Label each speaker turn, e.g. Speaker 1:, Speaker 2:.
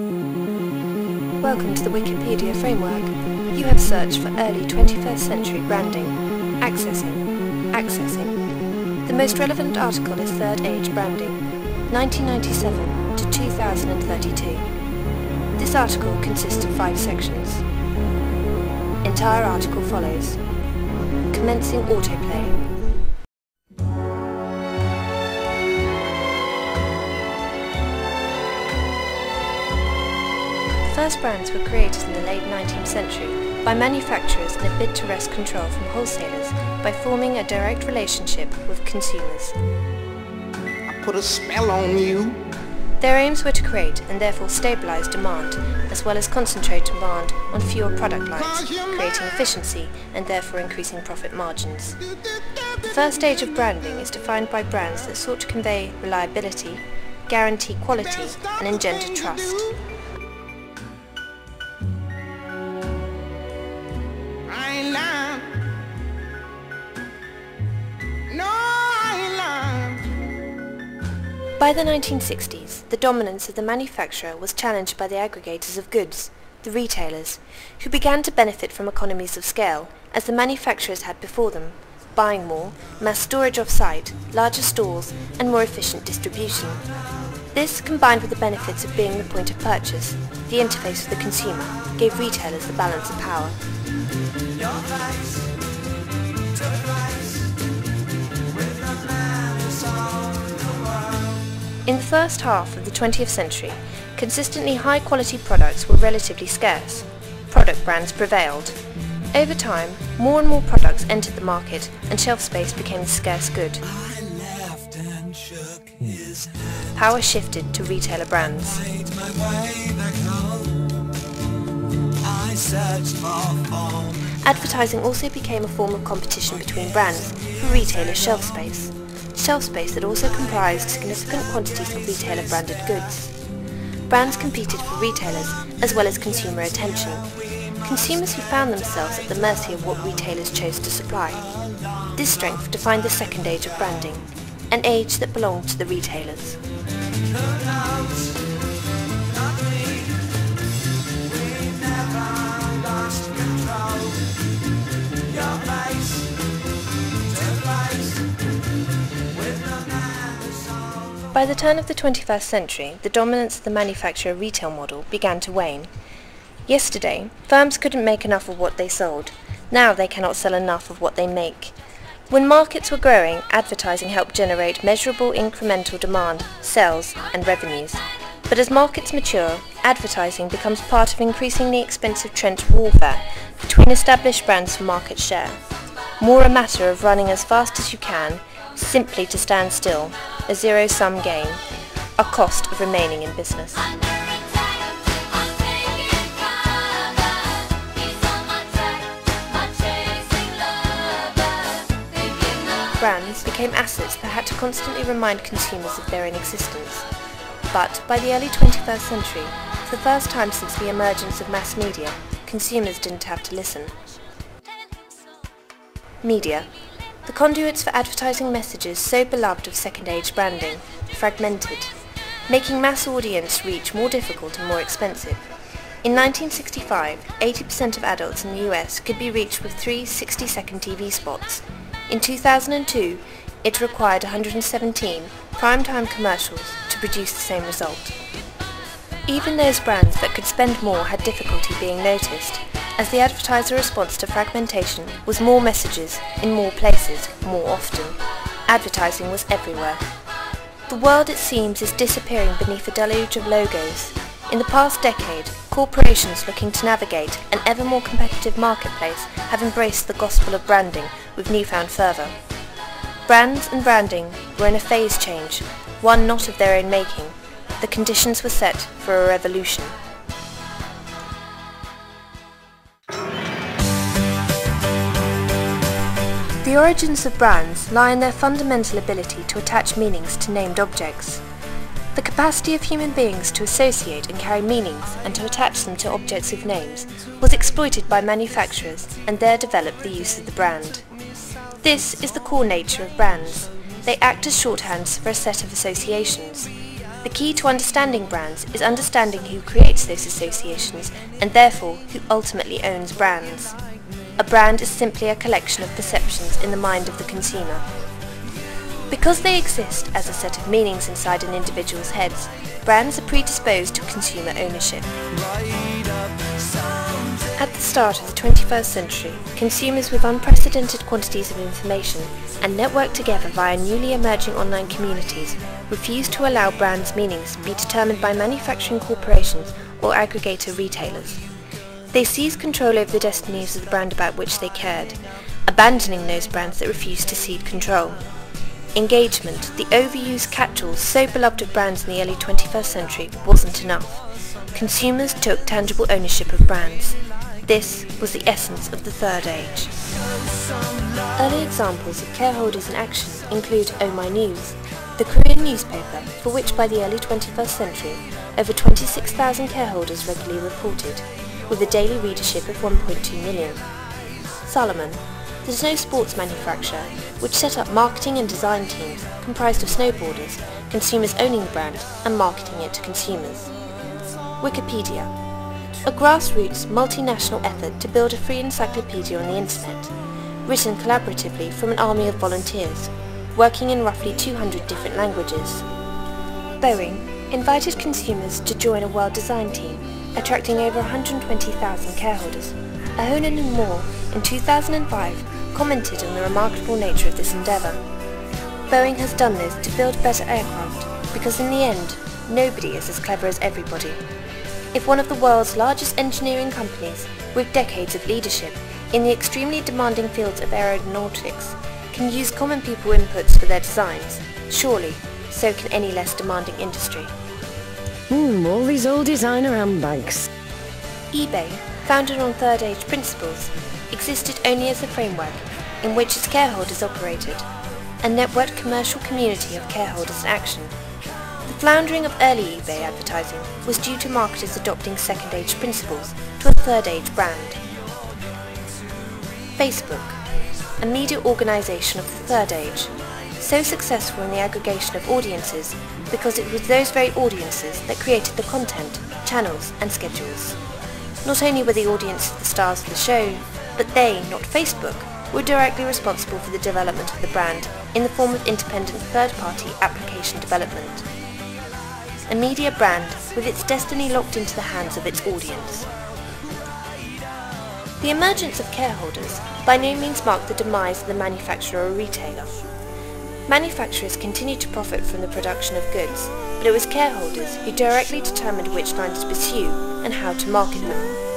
Speaker 1: Welcome to the Wikipedia framework. You have searched for early 21st century branding. Accessing. The most relevant article is Third Age Branding, 1997 to 2032. This article consists of 5 sections. Entire article follows. Commencing autoplay. First brands were created in the late 19th century by manufacturers in a bid to wrest control from wholesalers by forming a direct relationship with consumers.
Speaker 2: I put a spell on you.
Speaker 1: Their aims were to create and therefore stabilise demand, as well as concentrate demand on fewer product lines, creating efficiency and therefore increasing profit margins. The first stage of branding is defined by brands that sought to convey reliability, guarantee quality and engender trust. By the 1960s, the dominance of the manufacturer was challenged by the aggregators of goods, the retailers, who began to benefit from economies of scale, as the manufacturers had before them, buying more, mass storage off-site, larger stores, and more efficient distribution. This, combined with the benefits of being the point of purchase, the interface with the consumer, gave retailers the balance of power. In the first half of the 20th century, consistently high-quality products were relatively scarce. Product brands prevailed. Over time, more and more products entered the market and shelf space became a scarce good. Power shifted to retailer brands. Advertising also became a form of competition between brands for retailer shelf space that also comprised significant quantities of retailer-branded goods. Brands competed for retailers as well as consumer attention. Consumers who found themselves at the mercy of what retailers chose to supply. This strength defined the second age of branding, an age that belonged to the retailers. By the turn of the 21st century, the dominance of the manufacturer retail model began to wane. Yesterday, firms couldn't make enough of what they sold. Now they cannot sell enough of what they make. When markets were growing, advertising helped generate measurable incremental demand, sales, and revenues. But as markets mature, advertising becomes part of increasingly expensive trench warfare between established brands for market share. More a matter of running as fast as you can, simply to stand still, a zero-sum game, a cost of remaining in business. Brands became assets that had to constantly remind consumers of their own existence. But by the early 21st century, for the first time since the emergence of mass media, consumers didn't have to listen. Media. The conduits for advertising messages so beloved of second-age branding, fragmented, making mass audience reach more difficult and more expensive. In 1965, 80% of adults in the US could be reached with 3 60-second TV spots. In 2002, it required 117 prime-time commercials to produce the same result. Even those brands that could spend more had difficulty being noticed, as the advertiser response to fragmentation was more messages, in more places, more often. Advertising was everywhere. The world, it seems, is disappearing beneath a deluge of logos. In the past decade, corporations looking to navigate an ever more competitive marketplace have embraced the gospel of branding with newfound fervour. Brands and branding were in a phase change, one not of their own making. The conditions were set for a revolution. The origins of brands lie in their fundamental ability to attach meanings to named objects. The capacity of human beings to associate and carry meanings and to attach them to objects with names was exploited by manufacturers and there developed the use of the brand. This is the core nature of brands. They act as shorthands for a set of associations. The key to understanding brands is understanding who creates those associations and therefore who ultimately owns brands. A brand is simply a collection of perceptions in the mind of the consumer. Because they exist as a set of meanings inside an individual's heads, brands are predisposed to consumer ownership. At the start of the 21st century, consumers with unprecedented quantities of information and networked together via newly emerging online communities refused to allow brands' meanings to be determined by manufacturing corporations or aggregator retailers. They seized control over the destinies of the brand about which they cared, abandoning those brands that refused to cede control. Engagement, the overused catch-all so beloved of brands in the early 21st century, wasn't enough. Consumers took tangible ownership of brands. This was the essence of the Third Age. Early examples of careholders in action include Oh My News, the Korean newspaper for which by the early 21st century over 26,000 careholders regularly reported, with a daily readership of 1.2 million. Salomon, the snow sports manufacturer, which set up marketing and design teams comprised of snowboarders, consumers owning the brand and marketing it to consumers. Wikipedia, a grassroots multinational effort to build a free encyclopedia on the internet, written collaboratively from an army of volunteers, working in roughly 200 different languages. Boeing invited consumers to join a world design team, attracting over 120,000 careholders. Ahonen and Moore, in 2005, commented on the remarkable nature of this endeavour. Boeing has done this to build better aircraft, because in the end, nobody is as clever as everybody. If one of the world's largest engineering companies, with decades of leadership in the extremely demanding fields of aeronautics, can use common people inputs for their designs, surely so can any less demanding industry.
Speaker 3: All these old designer handbags.
Speaker 1: eBay, founded on Third Age principles, existed only as a framework in which its careholders operated, a networked commercial community of careholders in action. The floundering of early eBay advertising was due to marketers adopting Second Age principles to a Third Age brand. Facebook, a media organisation of the Third Age, so successful in the aggregation of audiences because it was those very audiences that created the content, channels and schedules. Not only were the audiences the stars of the show, but they, not Facebook, were directly responsible for the development of the brand in the form of independent third-party application development. A media brand with its destiny locked into the hands of its audience. The emergence of careholders by no means marked the demise of the manufacturer or retailer. Manufacturers continued to profit from the production of goods, but it was careholders who directly determined which lines to pursue and how to market them.